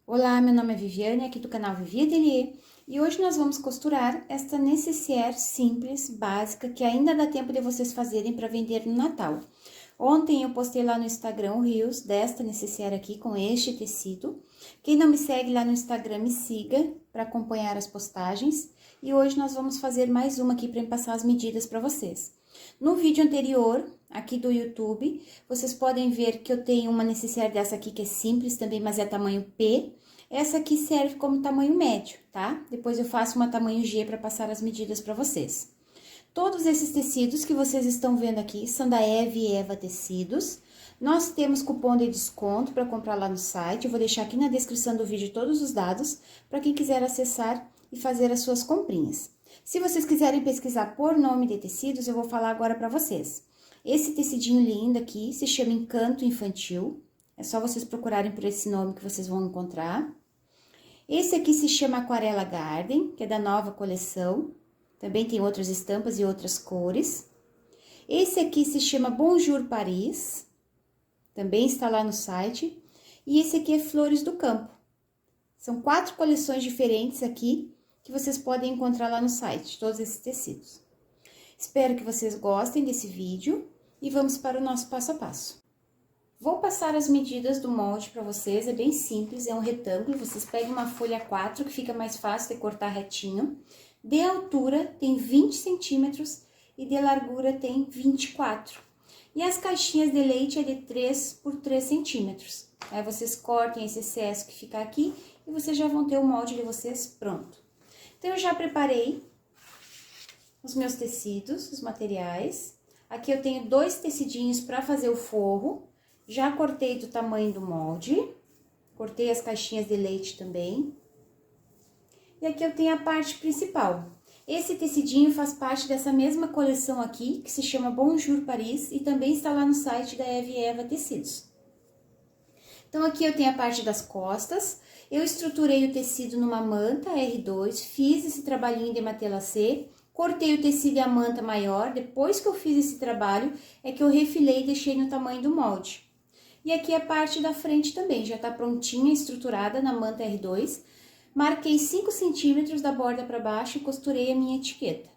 Olá, meu nome é Viviane, aqui do canal Vivi Atelier, e hoje nós vamos costurar esta nécessaire simples, básica, que ainda dá tempo de vocês fazerem para vender no Natal. Ontem eu postei lá no Instagram o Reels desta nécessaire aqui com este tecido. Quem não me segue lá no Instagram, me siga para acompanhar as postagens. E hoje nós vamos fazer mais uma aqui para passar as medidas para vocês. No vídeo anterior, aqui do YouTube, vocês podem ver que eu tenho uma nécessaire dessa aqui que é simples também, mas é tamanho P. Essa aqui serve como tamanho médio, tá? Depois eu faço uma tamanho G para passar as medidas para vocês. Todos esses tecidos que vocês estão vendo aqui são da Eve e Eva Tecidos. Nós temos cupom de desconto para comprar lá no site. Eu vou deixar aqui na descrição do vídeo todos os dados para quem quiser acessar e fazer as suas comprinhas. Se vocês quiserem pesquisar por nome de tecidos, eu vou falar agora para vocês. Esse tecidinho lindo aqui se chama Encanto Infantil. É só vocês procurarem por esse nome que vocês vão encontrar. Esse aqui se chama Aquarela Garden, que é da nova coleção. Também tem outras estampas e outras cores. Esse aqui se chama Bonjour Paris. Também está lá no site. E esse aqui é Flores do Campo. São 4 coleções diferentes aqui que vocês podem encontrar lá no site, todos esses tecidos. Espero que vocês gostem desse vídeo e vamos para o nosso passo a passo. Vou passar as medidas do molde para vocês, é bem simples, é um retângulo, vocês pegam uma folha 4 que fica mais fácil de cortar retinho. De altura tem 20 centímetros e de largura tem 24. E as caixinhas de leite é de 3 por 3 centímetros. Aí vocês cortem esse excesso que fica aqui e vocês já vão ter o molde de vocês pronto. Então, eu já preparei os meus tecidos, os materiais. Aqui eu tenho 2 tecidinhos para fazer o forro. Já cortei do tamanho do molde. Cortei as caixinhas de leite também. E aqui eu tenho a parte principal. Esse tecidinho faz parte dessa mesma coleção aqui, que se chama Bonjour Paris, e também está lá no site da Eve e Eva Tecidos. Então, aqui eu tenho a parte das costas. Eu estruturei o tecido numa manta R2, fiz esse trabalhinho de matelassé, cortei o tecido e a manta maior. Depois que eu fiz esse trabalho, é que eu refilei e deixei no tamanho do molde. E aqui a parte da frente também, já tá prontinha, estruturada na manta R2. Marquei 5 centímetros da borda para baixo e costurei a minha etiqueta,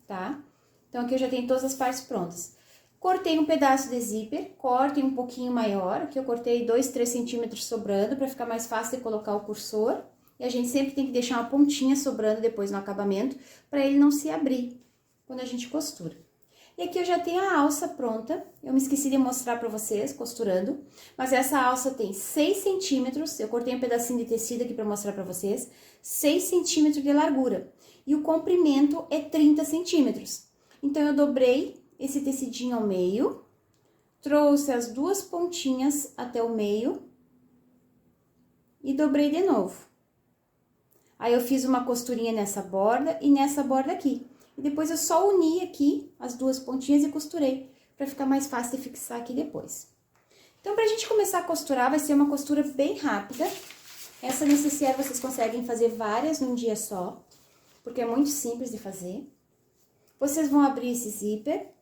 tá? Então, aqui eu já tenho todas as partes prontas. Cortei um pedaço de zíper, cortem um pouquinho maior, aqui eu cortei 2, 3 centímetros sobrando, para ficar mais fácil de colocar o cursor. E a gente sempre tem que deixar uma pontinha sobrando depois no acabamento, para ele não se abrir quando a gente costura. E aqui eu já tenho a alça pronta, eu me esqueci de mostrar para vocês, costurando, mas essa alça tem 6 centímetros, eu cortei um pedacinho de tecido aqui para mostrar para vocês, 6 centímetros de largura, e o comprimento é 30 centímetros. Então, eu dobrei esse tecidinho ao meio, trouxe as 2 pontinhas até o meio e dobrei de novo. Aí, eu fiz uma costurinha nessa borda e nessa borda aqui. E depois, eu só uni aqui as 2 pontinhas e costurei, para ficar mais fácil de fixar aqui depois. Então, pra gente começar a costurar, vai ser uma costura bem rápida. Essa nécessaire vocês conseguem fazer várias num dia só, porque é muito simples de fazer. Vocês vão abrir esse zíper,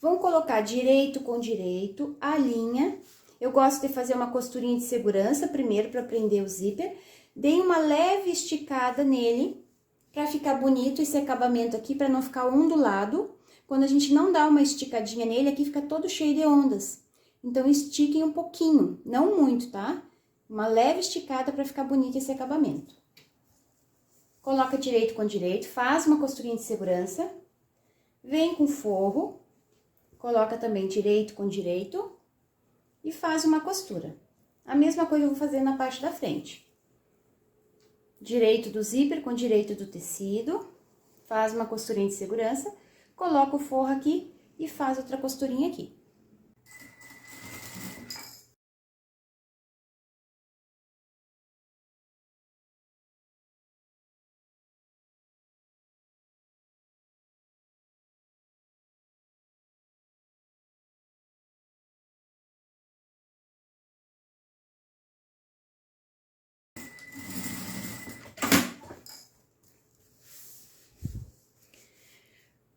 vão colocar direito com direito, a linha. Eu gosto de fazer uma costurinha de segurança primeiro para prender o zíper. Dei uma leve esticada nele, para ficar bonito esse acabamento aqui, para não ficar ondulado. Quando a gente não dá uma esticadinha nele, aqui fica todo cheio de ondas. Então, estiquem um pouquinho, não muito, tá? Uma leve esticada para ficar bonito esse acabamento. Coloca direito com direito, faz uma costurinha de segurança. Vem com forro, coloca também direito com direito e faz uma costura. A mesma coisa eu vou fazer na parte da frente. Direito do zíper com direito do tecido, faz uma costurinha de segurança, coloca o forro aqui e faz outra costurinha aqui.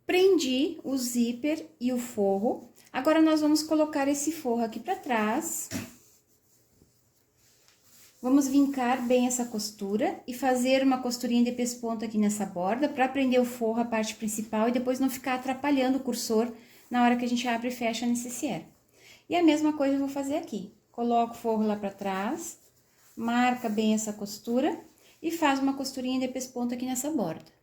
Prendi o zíper e o forro. Agora, nós vamos colocar esse forro aqui pra trás. Vamos vincar bem essa costura e fazer uma costurinha de pesponto aqui nessa borda para prender o forro, a parte principal, e depois não ficar atrapalhando o cursor na hora que a gente abre e fecha a necessaire. E a mesma coisa eu vou fazer aqui. Coloco o forro lá para trás, marca bem essa costura e faz uma costurinha de pesponto aqui nessa borda.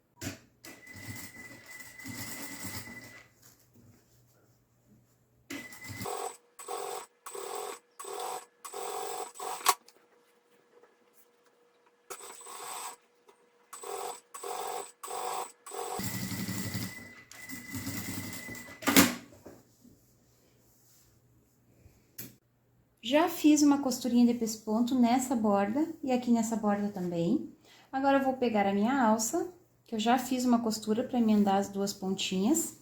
Já fiz uma costurinha de pesponto nessa borda e aqui nessa borda também. Agora, eu vou pegar a minha alça, que eu já fiz uma costura para emendar as duas pontinhas.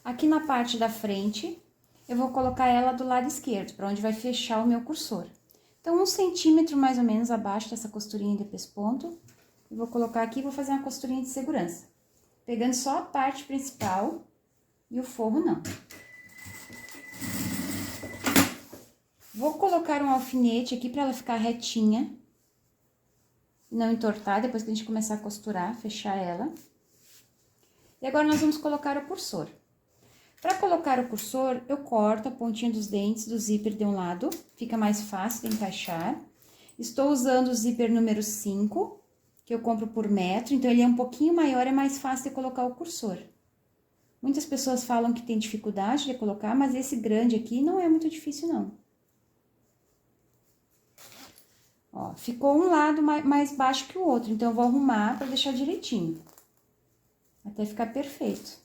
Aqui na parte da frente, eu vou colocar ela do lado esquerdo, para onde vai fechar o meu cursor. Então, 1 centímetro mais ou menos abaixo dessa costurinha de pesponto, eu vou colocar aqui e vou fazer uma costurinha de segurança. Pegando só a parte principal e o forro não. Vou colocar um alfinete aqui para ela ficar retinha, não entortar, depois que a gente começar a costurar, fechar ela. E agora, nós vamos colocar o cursor. Para colocar o cursor, eu corto a pontinha dos dentes do zíper de um lado, fica mais fácil de encaixar. Estou usando o zíper número 5, que eu compro por metro, então ele é um pouquinho maior, é mais fácil de colocar o cursor. Muitas pessoas falam que tem dificuldade de colocar, mas esse grande aqui não é muito difícil, não. Ó, ficou um lado mais baixo que o outro, então eu vou arrumar para deixar direitinho, até ficar perfeito.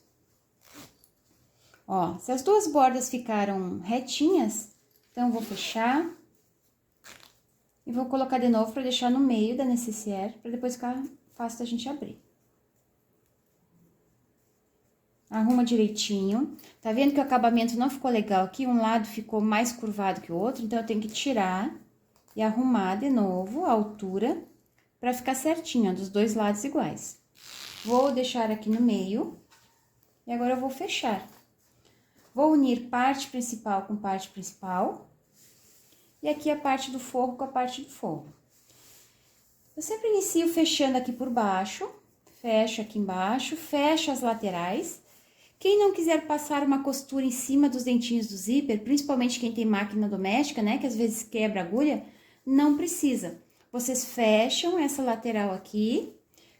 Ó, se as duas bordas ficaram retinhas, então eu vou fechar e vou colocar de novo para deixar no meio da necessaire, para depois ficar fácil da gente abrir. Arruma direitinho. Tá vendo que o acabamento não ficou legal aqui? Um lado ficou mais curvado que o outro, então eu tenho que tirar e arrumar de novo a altura para ficar certinho, ó, dos dois lados iguais. Vou deixar aqui no meio e agora eu vou fechar. Vou unir parte principal com parte principal e aqui a parte do forro com a parte do forro. Eu sempre inicio fechando aqui por baixo, fecho aqui embaixo, fecho as laterais. Quem não quiser passar uma costura em cima dos dentinhos do zíper, principalmente quem tem máquina doméstica, né, que às vezes quebra a agulha, não precisa. Vocês fecham essa lateral aqui.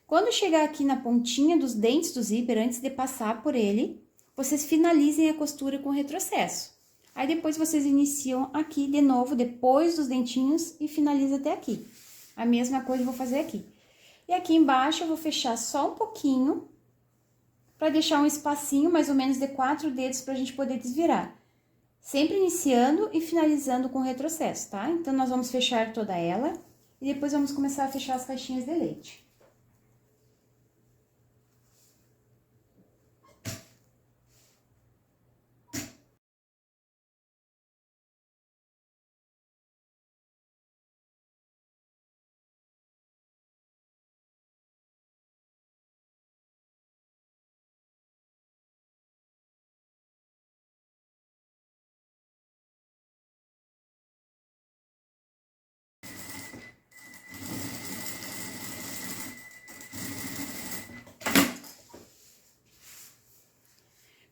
Quando chegar aqui na pontinha dos dentes do zíper, antes de passar por ele, vocês finalizem a costura com retrocesso. Aí, depois, vocês iniciam aqui de novo, depois dos dentinhos, e finaliza até aqui. A mesma coisa eu vou fazer aqui. E aqui embaixo, eu vou fechar só um pouquinho, para deixar um espacinho, mais ou menos de 4 dedos, pra gente poder desvirar. Sempre iniciando e finalizando com retrocesso, tá? Então, nós vamos fechar toda ela e depois vamos começar a fechar as caixinhas de leite.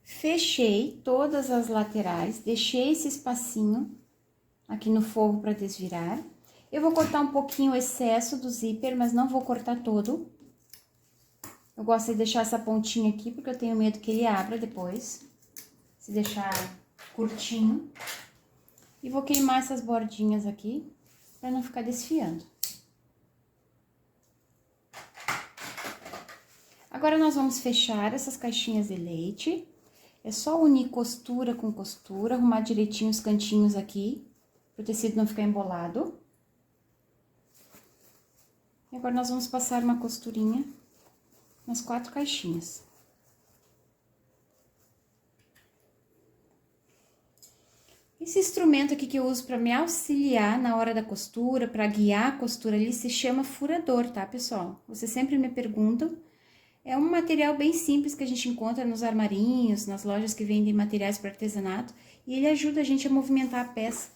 Fechei todas as laterais, deixei esse espacinho aqui no forro para desvirar. Eu vou cortar um pouquinho o excesso do zíper, mas não vou cortar todo. Eu gosto de deixar essa pontinha aqui, porque eu tenho medo que ele abra depois, se deixar curtinho. E vou queimar essas bordinhas aqui, para não ficar desfiando. Agora, nós vamos fechar essas caixinhas de leite. É só unir costura com costura, arrumar direitinho os cantinhos aqui, para o tecido não ficar embolado. E agora, nós vamos passar uma costurinha nas 4 caixinhas. Esse instrumento aqui que eu uso para me auxiliar na hora da costura, para guiar a costura ali, se chama furador, tá, pessoal? Vocês sempre me perguntam. É um material bem simples que a gente encontra nos armarinhos, nas lojas que vendem materiais para artesanato, e ele ajuda a gente a movimentar a peça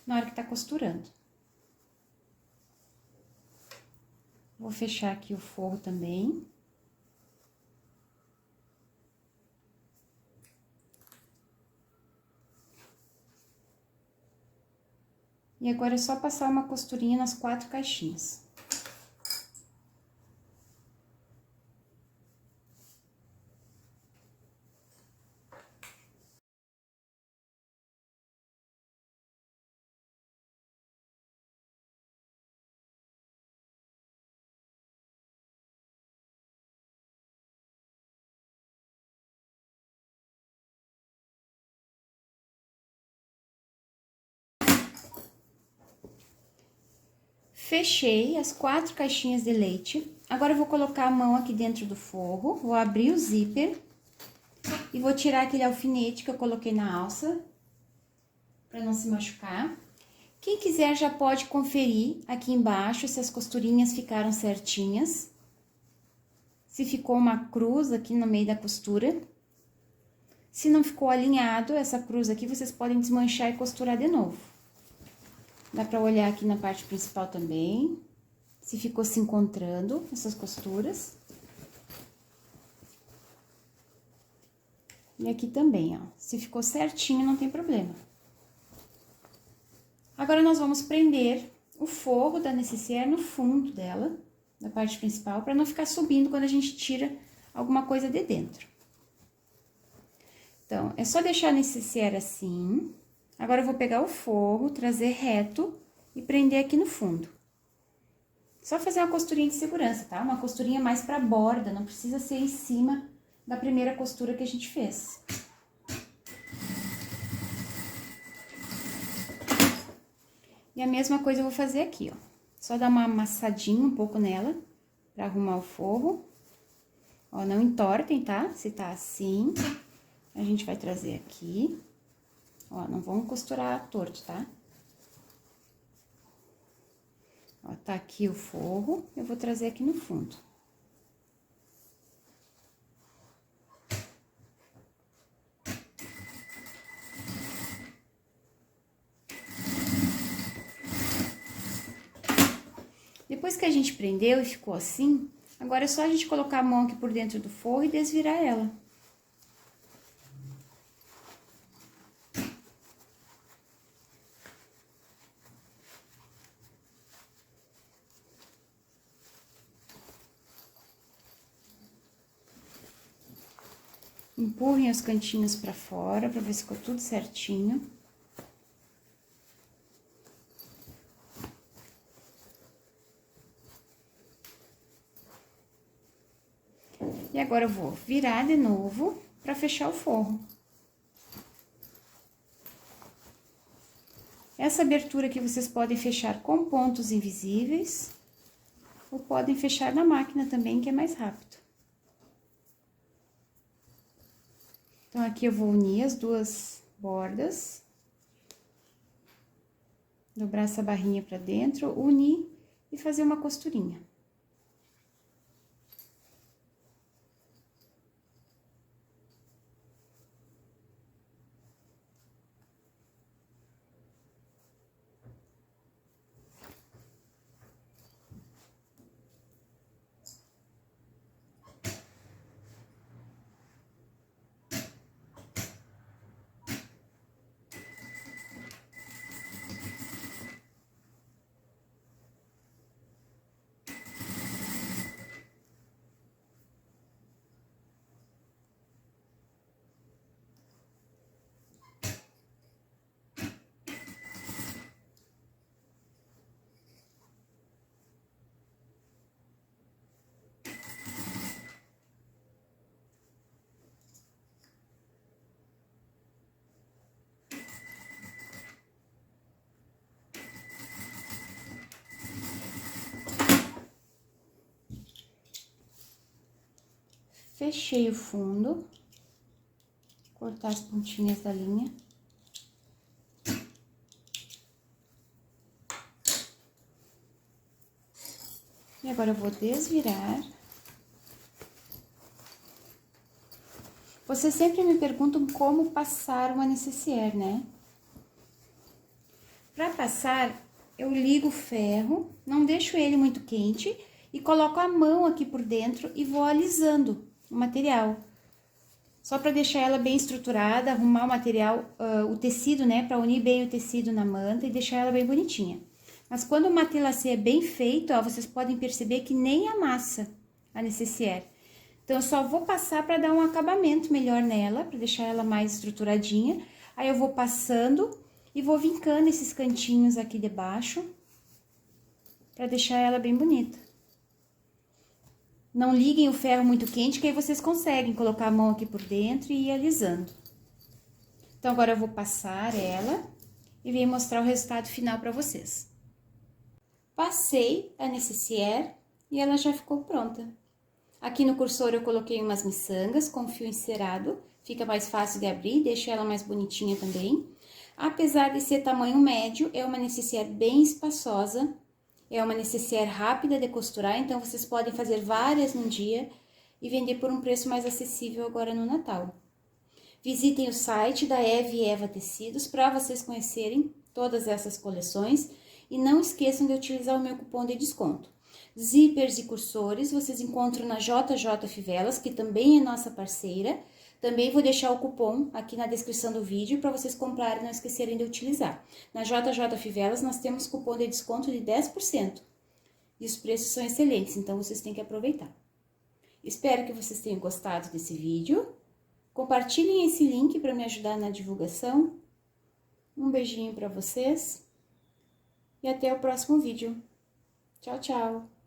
na hora que tá costurando. Vou fechar aqui o forro também. E agora é só passar uma costurinha nas 4 caixinhas. Fechei as 4 caixinhas de leite. Agora, eu vou colocar a mão aqui dentro do forro, vou abrir o zíper e vou tirar aquele alfinete que eu coloquei na alça, para não se machucar. Quem quiser já pode conferir aqui embaixo se as costurinhas ficaram certinhas, se ficou uma cruz aqui no meio da costura. Se não ficou alinhado essa cruz aqui, vocês podem desmanchar e costurar de novo. Dá pra olhar aqui na parte principal também, se ficou se encontrando essas costuras. E aqui também, ó, se ficou certinho, não tem problema. Agora, nós vamos prender o forro da nécessaire no fundo dela, da parte principal, para não ficar subindo quando a gente tira alguma coisa de dentro. Então, é só deixar a nécessaire assim. Agora, eu vou pegar o forro, trazer reto e prender aqui no fundo. Só fazer uma costurinha de segurança, tá? Uma costurinha mais pra borda, não precisa ser em cima da primeira costura que a gente fez. E a mesma coisa eu vou fazer aqui, ó. Só dar uma amassadinha um pouco nela, pra arrumar o forro. Ó, não entortem, tá? Se tá assim, a gente vai trazer aqui. Ó, não vamos costurar torto, tá? Ó, tá aqui o forro, eu vou trazer aqui no fundo. Depois que a gente prendeu e ficou assim, agora é só a gente colocar a mão aqui por dentro do forro e desvirar ela. Empurrem os cantinhos pra fora, pra ver se ficou tudo certinho. E agora, eu vou virar de novo pra fechar o forro. Essa abertura aqui vocês podem fechar com pontos invisíveis, ou podem fechar na máquina também, que é mais rápido. Então, aqui eu vou unir as duas bordas. Dobrar essa barrinha pra dentro, unir e fazer uma costurinha. Fechei o fundo, cortar as pontinhas da linha. E agora eu vou desvirar. Vocês sempre me perguntam como passar uma nécessaire, né? Para passar, eu ligo o ferro, não deixo ele muito quente e coloco a mão aqui por dentro e vou alisando o material. Só para deixar ela bem estruturada, arrumar o material, o tecido, né, para unir bem o tecido na manta e deixar ela bem bonitinha. Mas quando o matelassé é bem feito, ó, vocês podem perceber que nem amassa a necessaire. Então, eu só vou passar para dar um acabamento melhor nela, para deixar ela mais estruturadinha. Aí, eu vou passando e vou vincando esses cantinhos aqui de baixo, para deixar ela bem bonita. Não liguem o ferro muito quente, que aí vocês conseguem colocar a mão aqui por dentro e ir alisando. Então, agora eu vou passar ela e venho mostrar o resultado final para vocês. Passei a necessaire e ela já ficou pronta. Aqui no cursor eu coloquei umas miçangas com fio encerado, fica mais fácil de abrir, deixa ela mais bonitinha também. Apesar de ser tamanho médio, é uma necessaire bem espaçosa, é uma necessaire rápida de costurar, então vocês podem fazer várias num dia e vender por um preço mais acessível agora no Natal. Visitem o site da Eve Eva Tecidos para vocês conhecerem todas essas coleções e não esqueçam de utilizar o meu cupom de desconto. Zippers e cursores vocês encontram na JJ Fivelas, que também é nossa parceira. Também vou deixar o cupom aqui na descrição do vídeo para vocês comprarem e não esquecerem de utilizar. Na JJ Fivelas nós temos cupom de desconto de 10%. E os preços são excelentes, então vocês têm que aproveitar. Espero que vocês tenham gostado desse vídeo. Compartilhem esse link para me ajudar na divulgação. Um beijinho para vocês e até o próximo vídeo. Tchau, tchau!